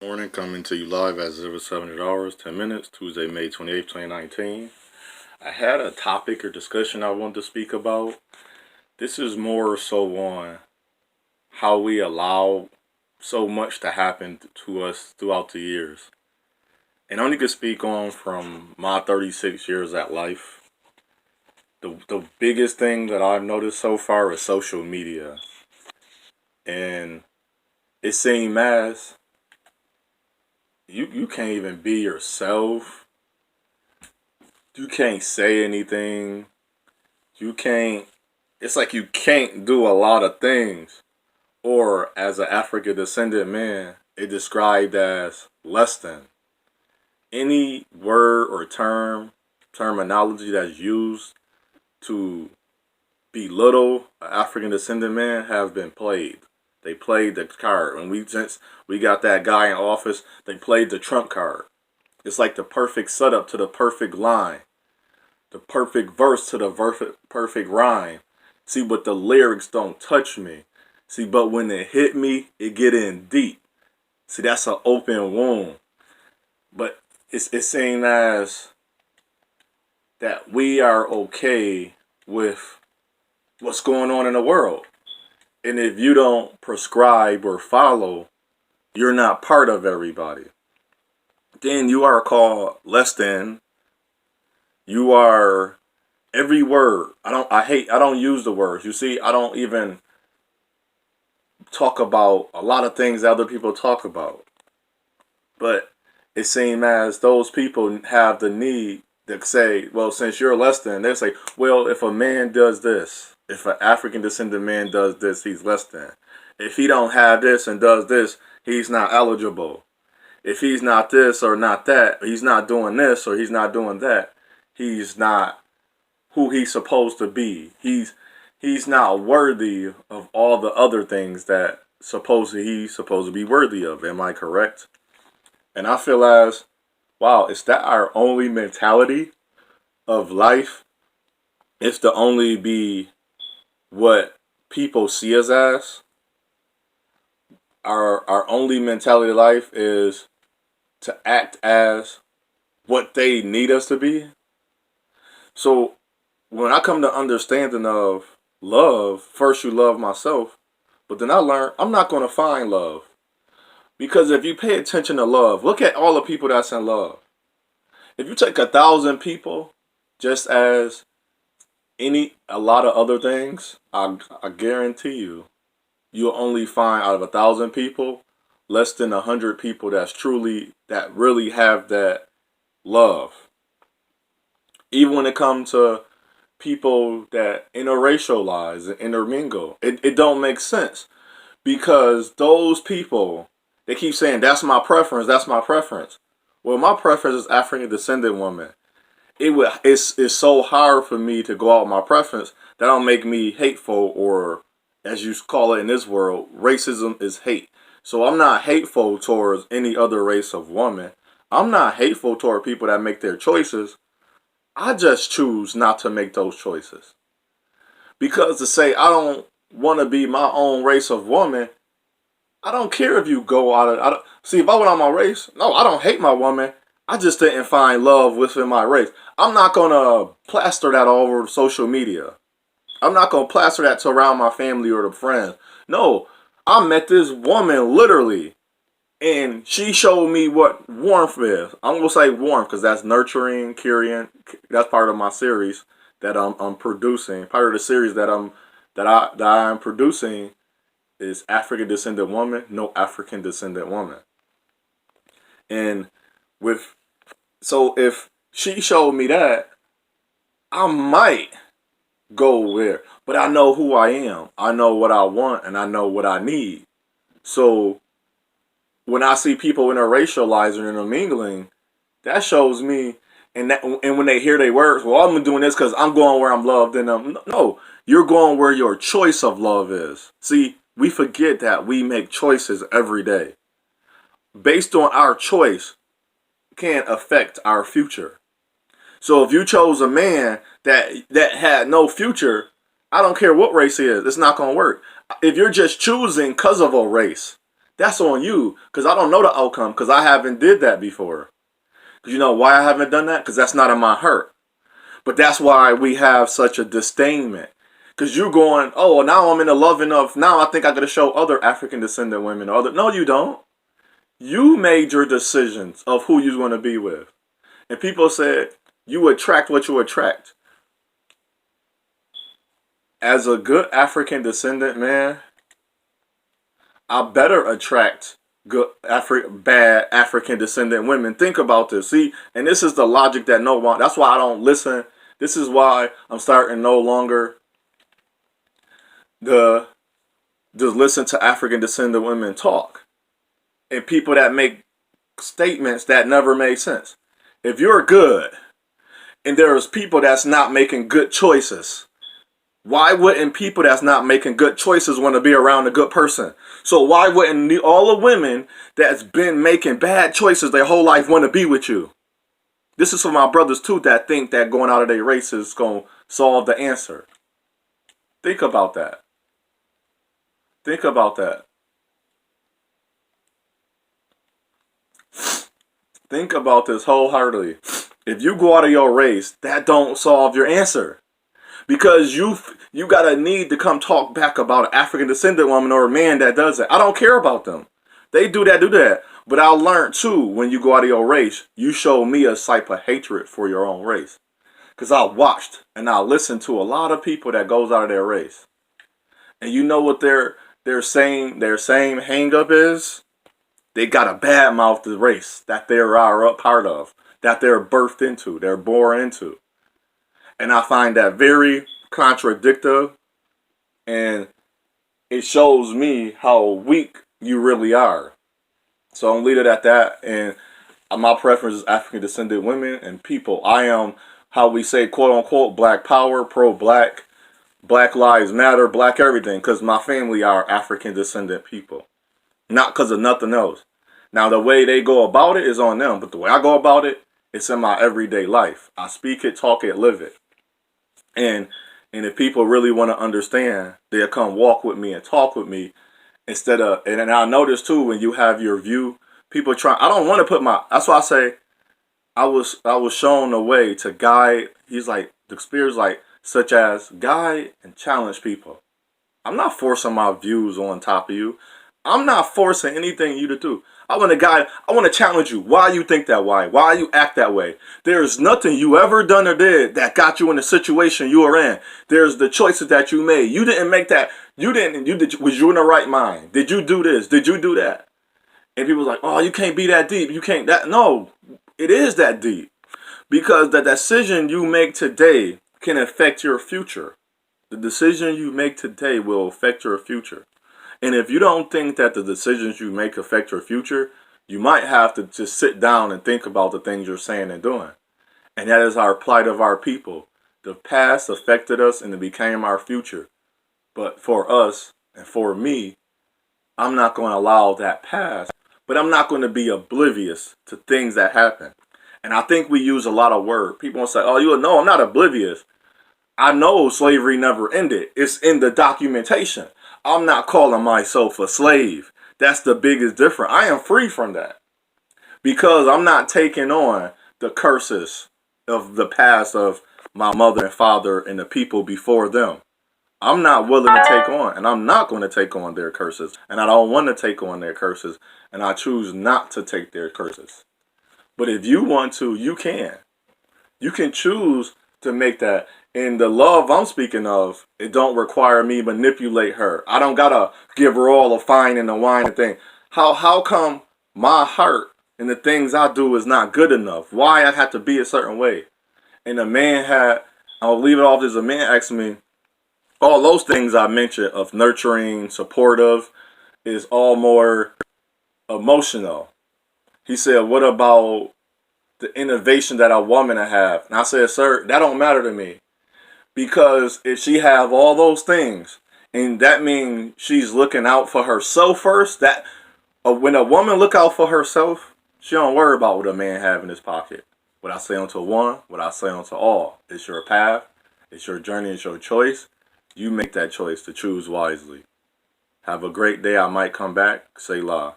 Morning, coming to you live at 07 hours, 10 minutes, Tuesday, May 28th, 2019. I had a topic or discussion I wanted to speak about. This is more so on how we allow so much to happen to us throughout the years. And I only can speak on from my 36 years at life. The biggest thing that I've noticed so far is social media. And it seems as you can't even be yourself. You can't say anything. You can't, it's like you can't do a lot of things. Or, as an African descendant man, it described as less than. Any word or terminology that's used to belittle an African descendant man has been played. They played the card. Since we got that guy in office, they played the trump card. It's like the perfect setup to the perfect line. The perfect verse to the perfect rhyme. See, but the lyrics don't touch me. See, but when it hit me, it get in deep. See, that's an open wound. But it's saying as that we are okay with what's going on in the world. And if you don't prescribe or follow, you're not part of everybody. Then you are called less than. You are every word. I don't use the words. You see, I don't even talk about a lot of things that other people talk about. But it seems as those people have the need to say, well, since you're less than, they say, well, if a man does this, if an African descendant man does this, he's less than. If he don't have this and does this, he's not eligible. If he's not this or not that, he's not doing this or he's not doing that, he's not who he's supposed to be. He's not worthy of all the other things that he's supposed to be worthy of. Am I correct? And I feel as, wow, is that our only mentality of life? It's to only be what people see us as. Our only mentality of life is to act as what they need us to be. So when I come to understanding of love, first you love myself, but then I learned I'm not going to find love. Because if you pay attention to love, look at all the people that's in love. If you take 1,000 people, just as a lot of other things, I guarantee you'll only find out of 1,000 people, less than 100 people that really have that love. Even when it comes to people that interracialize and intermingle, it don't make sense. Because those people, they keep saying, that's my preference, that's my preference. Well, my preference is African descendant woman. It's so hard for me to go out my preference that don't make me hateful, or as you call it in this world, racism is hate. So I'm not hateful towards any other race of woman. I'm not hateful toward people that make their choices. I just choose not to make those choices. Because to say I don't want to be my own race of woman, I don't care if you go out of. See, if I went on my race, no, I don't hate my woman. I just didn't find love within my race. I'm not going to plaster that all over social media. I'm not going to plaster that to around my family or the friends. No, I met this woman literally, and she showed me what warmth is. I'm going to say warmth because that's nurturing, caring. That's part of my series that I'm producing. Part of the series that I'm producing is African descendant woman, no African descendant woman. And if she showed me that, I might go there. But I know who I am. I know what I want and I know what I need. So when I see people interracializing and intermingling, that shows me, and when they hear their words, well, I'm doing this because I'm going where I'm loved. And no, you're going where your choice of love is. See, we forget that we make choices every day. Based on our choice can affect our future. So if you chose a man that had no future, I don't care what race he is, it's not going to work. If you're just choosing because of a race, That's on you, because I don't know the outcome, because I haven't did that before. Because you know why I haven't done that? Because that's not in my heart. But that's why we have such a disdainment. Because you're going, oh, well, now I'm in the loving of, now I think I got to show other African descendant women. Or other. No, you don't. You made your decisions of who you're going to be with. And people said, you attract what you attract. As a good African descendant, man, I better attract good bad African descendant women. Think about this. See, and this is the logic that no one. That's why I don't listen. This is why I'm starting no longer the just listen to African descendant women talk and people that make statements that never make sense. If you're good and there's people that's not making good choices, why wouldn't people that's not making good choices want to be around a good person? So why wouldn't all the women that's been making bad choices their whole life want to be with you? This is for my brothers too that think that going out of their race is going to solve the answer. Think about that. Think about that. Think about this wholeheartedly. If you go out of your race, that don't solve your answer. Because you got a need to come talk back about an African descendant woman or a man that does it. I don't care about them. They do that. But I learned too, when you go out of your race, you show me a type of hatred for your own race. Because I watched and I listened to a lot of people that goes out of their race. And you know what their same hang up is? They got a bad mouth the race that they are a part of, that they're birthed into, they're born into. And I find that very contradictory, and it shows me how weak you really are. So I'm leave it at that. And my preference is African descendant women and people. I am, how we say, quote unquote, black power, pro-black, Black Lives Matter, black everything, because my family are African descendant people. Not because of nothing else. Now, the way they go about it is on them, but the way I go about it, it's in my everyday life. I speak it, talk it, live it. And if people really want to understand, they'll come walk with me and talk with me instead of, and I notice too, when you have your view, people try, I don't want to put my, that's why I say, I was shown a way to guide, he's like, the spirit's like, such as guide and challenge people. I'm not forcing my views on top of you. I'm not forcing anything you to do. I want to guide, I want to challenge you. Why you think that way? Why you act that way? There's nothing you ever done or did that got you in the situation you are in. There's the choices that you made. You didn't make that. Was you in the right mind? Did you do this? Did you do that? And people like, oh, you can't be that deep. You can't that. No, it is that deep. Because the decision you make today can affect your future. The decision you make today will affect your future. And if you don't think that the decisions you make affect your future, you might have to just sit down and think about the things you're saying and doing. And that is our plight of our people. The past affected us and it became our future. But for us and for me, I'm not going to allow that past. But I'm not going to be oblivious to things that happen. And I think we use a lot of words. People will say, oh, you know, I'm not oblivious. I know slavery never ended. It's in the documentation. I'm not calling myself a slave. That's the biggest difference. I am free from that. Because I'm not taking on the curses of the past of my mother and father and the people before them. I'm not willing to take on, and I'm not going to take on their curses. And I don't want to take on their curses. And I choose not to take their curses. But if you want to, you can. You can choose to make that. And the love I'm speaking of, it don't require me manipulate her. I don't gotta give her all the fine and the wine and thing. How come my heart and the things I do is not good enough? Why I have to be a certain way? And the man had, I'll leave it off as a man asked me, all those things I mentioned of nurturing, supportive, is all more emotional. He said, what about the innovation that a woman have? And I said, sir, that don't matter to me. Because if she have all those things, and that means she's looking out for herself first, that when a woman look out for herself, she don't worry about what a man have in his pocket. What I say unto one, what I say unto all. It's your path, it's your journey, it's your choice. You make that choice to choose wisely. Have a great day. I might come back. Selah.